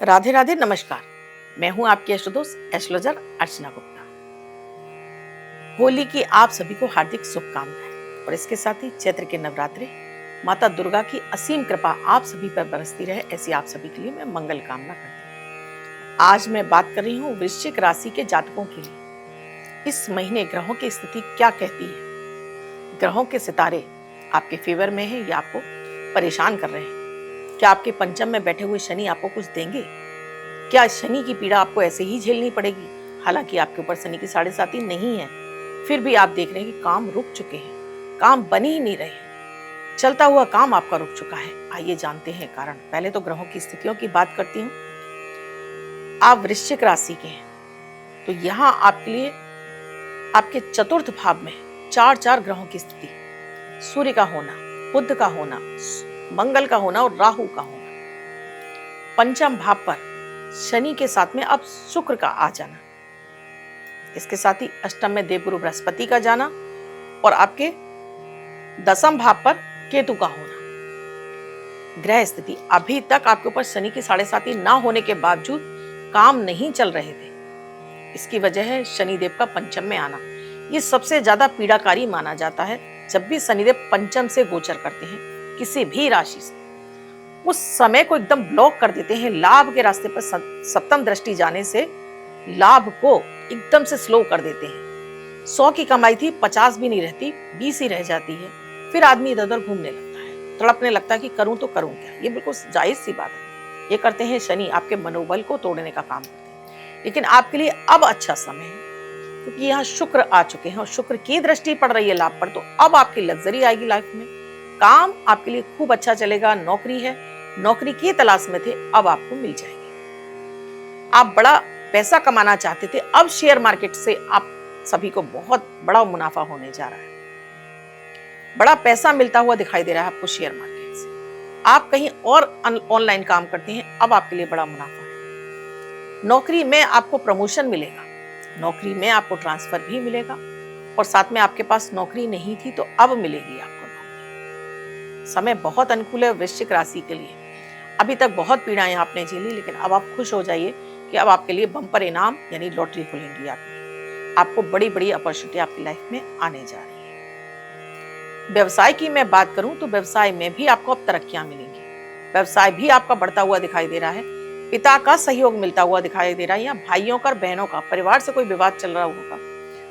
राधे राधे नमस्कार। मैं हूं आपकी एस्ट्रोदोस्त एस्ट्रोलॉजर अर्चना गुप्ता। होली की आप सभी को हार्दिक शुभकामनाएं और इसके साथ ही चैत्र के नवरात्रि माता दुर्गा की असीम कृपा आप सभी पर बरसती रहे, ऐसी आप सभी के लिए मैं मंगल कामना करती हूँ। आज मैं बात कर रही हूँ वृश्चिक राशि के जातकों के लिए इस महीने ग्रहों की स्थिति क्या कहती है। ग्रहों के सितारे आपके फेवर में है या आपको परेशान कर रहे हैं? क्या आपके पंचम में बैठे हुए शनि आपको कुछ देंगे? क्या शनि की पीड़ा आपको ऐसे ही झेलनी पड़ेगी? हालांकि आपके ऊपर शनि की 7.5 नहीं है, फिर भी आप देख रहे हैं कि काम रुक चुके हैं, काम बन ही नहीं रहे हैं, चलता हुआ काम आपका रुक चुका है। आइए जानते हैं कारण। पहले तो ग्रहों की स्थितियों की बात करती हूँ। आप वृश्चिक राशि के हैं तो यहाँ आपके लिए आपके चतुर्थ भाव में चार ग्रहों की स्थिति, सूर्य का होना, बुध का होना, मंगल का होना और राहु का होना। पंचम भाव पर शनि के साथ में अब शुक्र का आ जाना, इसके साथ ही अष्टम में देवगुरु बृहस्पति का जाना और आपके दसम भाव पर केतु का होना। ग्रह स्थिति अभी तक आपके ऊपर शनि की 7.5 ना होने के बावजूद काम नहीं चल रहे थे। इसकी वजह है शनिदेव का पंचम में आना। ये सबसे ज्यादा पीड़ाकारी माना जाता है। जब भी शनिदेव पंचम से गोचर करते हैं किसी भी राशि से, उस समय को एकदम ब्लॉक कर देते हैं। लाभ के रास्ते पर सप्तम दृष्टि जाने से लाभ को एकदम से स्लो कर देते हैं। 100 की कमाई थी 50 भी नहीं रहती, 20 ही रह जाती है। फिर आदमी इधर उधर घूमने लगता है, तड़पने लगता है कि करूं तो करूं क्या। ये बिल्कुल जायज सी बात है। ये करते हैं शनि, आपके मनोबल को तोड़ने का काम करते हैं। लेकिन आपके लिए अब अच्छा समय है क्योंकि यहाँ शुक्र आ चुके हैं और शुक्र की दृष्टि पड़ रही है लाभ पर। तो अब आपकी लग्जरी आएगी लाइफ में, काम आपके लिए खूब अच्छा चलेगा। नौकरी है, नौकरी की तलाश में थे, अब आपको मिल जाएगी। आप बड़ा पैसा कमाना चाहते थे, अब शेयर मार्केट से आप सभी को बहुत बड़ा मुनाफा होने जा रहा है। बड़ा पैसा मिलता हुआ दिखाई दे रहा है आपको शेयर मार्केट से। आप कहीं और ऑनलाइन काम करते हैं, अब आपके लिए बड़ा मुनाफा है। नौकरी में आपको प्रमोशन मिलेगा, नौकरी में आपको ट्रांसफर भी मिलेगा और साथ में आपके पास नौकरी नहीं थी तो अब मिलेगी आपको नौकरी। समय बहुत अनुकूल है वृश्चिक राशि के लिए। अभी तक बहुत पीड़ाएं आपने झेली, लेकिन अब आप खुश हो जाइए कि अब आपके लिए बम्पर इनाम यानी लॉटरी खुलेंगी। आपको बड़ी बड़ी अपॉर्चुनिटी आपकी लाइफ में आने जा रही है। व्यवसाय की मैं बात करूं तो व्यवसाय में भी आपको अब तरक्कियां मिलेंगी। व्यवसाय भी आपका बढ़ता हुआ दिखाई दे रहा है। पिता का सहयोग मिलता हुआ दिखाई दे रहा है, या भाइयों का, बहनों का, परिवार से कोई विवाद चल रहा होगा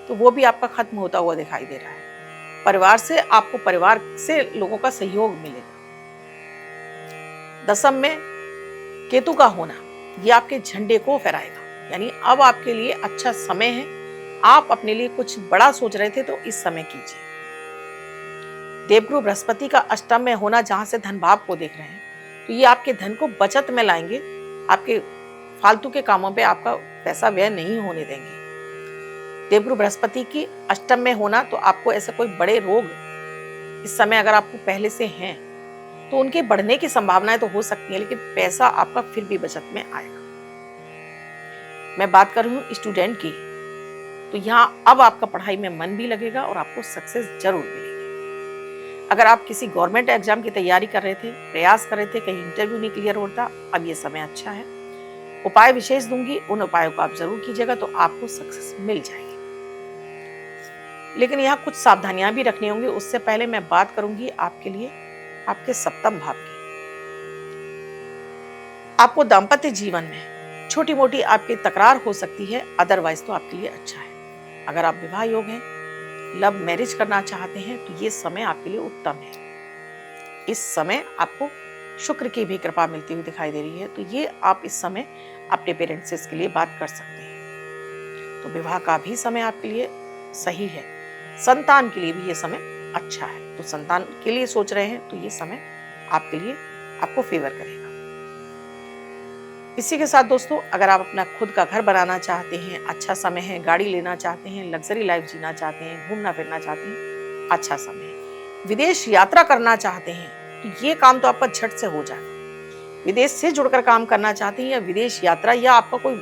तो वो भी आपका खत्म होता हुआ दिखाई दे रहा है। परिवार से आपको, परिवार से लोगों का सहयोग मिलेगा। दसम में केतु का होना ये आपके झंडे को फहराएगा, यानी अब आपके लिए अच्छा समय है। आप अपने लिए कुछ बड़ा सोच रहे थे तो इस समय कीजिए। देवगुरु बृहस्पति का अष्टम में होना, जहां से धन भाव को देख रहे हैं, तो ये आपके धन को बचत में लाएंगे। आपके फालतू के कामों पे आपका पैसा व्यय नहीं होने देंगे। देवगुरु बृहस्पति की अष्टम में होना तो आपको ऐसे कोई बड़े रोग इस समय अगर आपको पहले से हैं तो उनके बढ़ने की संभावनाएं तो हो सकती है, लेकिन पैसा आपका फिर भी बचत में आएगा। मैं बात कर रही हूँ स्टूडेंट की, तो यहाँ अब आपका पढ़ाई में मन भी लगेगा और आपको सक्सेस जरूर मिलेगी। अगर आप किसी गवर्नमेंट एग्जाम की तैयारी कर रहे थे, प्रयास कर रहे थे, कहीं इंटरव्यू नहीं क्लियर होता, अब ये समय अच्छा है। उपाय विशेष दूंगी, उन उपायों को आप जरूर कीजिएगा तो आपको सक्सेस मिल जाएगी। लेकिन यहाँ कुछ सावधानियां भी रखनी होंगी। उससे पहले मैं बात करूंगी आपके लिए आपके सप्तम भाव की। आपको दाम्पत्य जीवन में छोटी मोटी आपकी तकरार हो सकती है, अदरवाइज तो आपके लिए अच्छा है। अगर आप विवाह योग हैं, लव मैरिज करना चाहते हैं तो ये समय आपके लिए उत्तम है। इस समय आपको शुक्र की भी कृपा मिलती हुई दिखाई दे रही है, तो ये आप इस समय अपने पेरेंट्स से इसके लिए बात कर सकते हैं। तो विवाह का भी समय आपके लिए सही है। संतान के लिए भी ये समय अच्छा है, तो संतान के लिए सोच रहे हैं तो ये समय आपके लिए आपको फेवर करेगा। इसी के साथ दोस्तों, अगर आप अपना खुद का घर बनाना चाहते हैं, अच्छा समय है। गाड़ी लेना चाहते हैं, लग्जरी लाइफ जीना चाहते हैं, घूमना फिरना चाहते हैं, अच्छा समय है। विदेश यात्रा करना चाहते हैं तो ये काम तो आपका झट से हो जाएगा। विदेश से जुड़कर काम करना चाहते हैं या विदेश यात्रा, या आपका कोई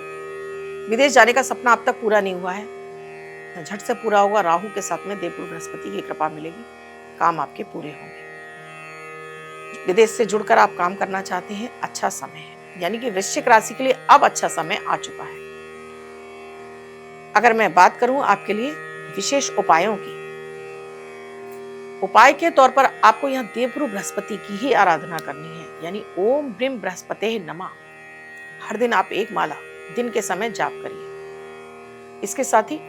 विदेश जाने का सपना अब तक पूरा नहीं हुआ है, झट से पूरा होगा। राहु के साथ में देवगुरु बृहस्पति की कृपा मिलेगी, काम आपके पूरे होंगे। विदेश से जुड़कर आप काम करना चाहते हैं, अच्छा समय है। यानी कि वृश्चिक राशि के लिए अब अच्छा समय आ चुका है। अगर मैं बात करूं आपके लिए विशेष उपायों की, उपाय के तौर पर आपको यहाँ देवगुरु बृहस्पति की ही आराधना करनी है, यानी ओम ब्रीम बृहस्पते नमः। हर दिन आप एक माला दिन के समय जाप करिए। इसके साथ ही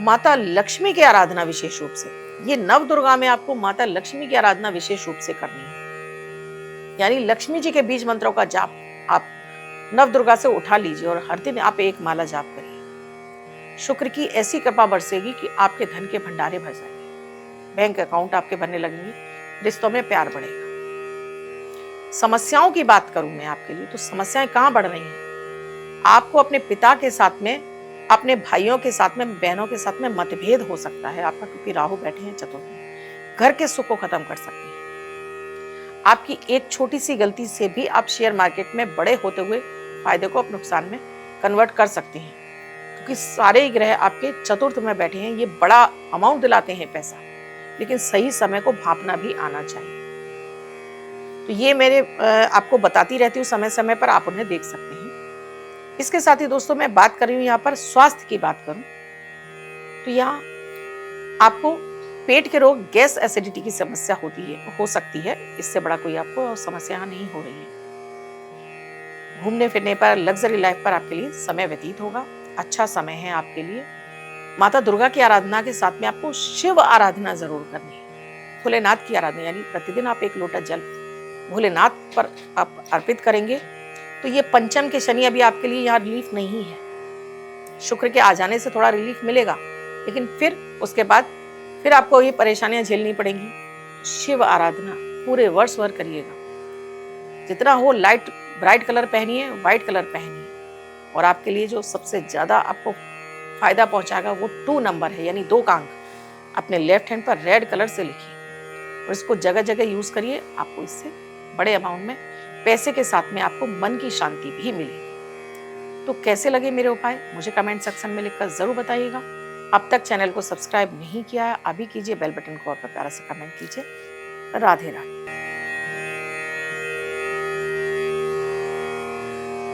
माता लक्ष्मी की आराधना विशेष रूप से, ये नव दुर्गा में आपको माता लक्ष्मी की आराधना विशेष रूप से करनी है, यानी लक्ष्मी जी के बीज मंत्रों का जाप आप नव दुर्गा से उठा लीजिए और हर दिन आप एक माला जाप करिए। शुक्र की ऐसी कृपा बरसेगी कि आपके धन के भंडारे भर जाएंगे, बैंक अकाउंट आपके बनने लगेंगे, रिश्तों में प्यार बढ़ेगा। समस्याओं की बात करूं मैं आपके लिए, तो समस्याएं कहां बढ़ रही हैं? आपको अपने पिता के साथ में, अपने भाइयों के साथ में, बहनों के साथ में मतभेद हो सकता है आपका, क्योंकि राहु बैठे हैं चतुर्थ में। घर के सुख को खत्म कर सकते हैं। आपकी एक छोटी सी गलती से भी आप शेयर मार्केट में बड़े होते हुए फायदे को अब नुकसान में कन्वर्ट कर सकते हैं, क्योंकि सारे ही ग्रह आपके चतुर्थ में बैठे हैं। ये बड़ा अमाउंट दिलाते हैं पैसा, लेकिन सही समय को भांपना भी आना चाहिए। तो ये मेरे आपको बताती रहती हूँ समय समय पर, आप उन्हें देख सकते हैं। इसके साथ ही दोस्तों मैं बात कर रही हूँ यहाँ पर स्वास्थ्य की बात करूं तो यहाँ आपको पेट के रोग, गैस, एसिडिटी की समस्या हो सकती है। इससे बड़ा कोई आपको समस्या नहीं हो रही है। घूमने फिरने पर, लग्जरी लाइफ पर आपके लिए समय व्यतीत होगा। अच्छा समय है आपके लिए। माता दुर्गा की आराधना के साथ में आपको शिव आराधना जरूर करनी है। भोलेनाथ की आराधना, यानी प्रतिदिन आप एक लोटा जल भोलेनाथ पर आप अर्पित करेंगे तो ये पंचम के शनि अभी आपके लिए यहाँ रिलीफ नहीं है। शुक्र के आ जाने से थोड़ा रिलीफ मिलेगा, लेकिन फिर उसके बाद फिर आपको ये परेशानियां झेलनी पड़ेंगी। शिव आराधना पूरे वर्ष भर करिएगा। जितना हो लाइट ब्राइट कलर पहनिए, व्हाइट कलर पहनिए। और आपके लिए जो सबसे ज्यादा आपको फायदा पहुंचाएगा वो 2 नंबर है, यानी 2 का अंक अपने लेफ्ट हैंड पर रेड कलर से लिखिए और इसको जगह जगह यूज करिए। आपको इससे बड़े अमाउंट में पैसे के साथ में आपको मन की शांति भी मिलेगी। तो कैसे लगे मेरे उपाय, मुझे कमेंट सेक्शन में लिखकर जरूर बताइएगा। अब तक चैनल को सब्सक्राइब नहीं किया है, अभी कीजिए, बेल बटन को और प्यारा सा कमेंट कीजिए। राधे राधे।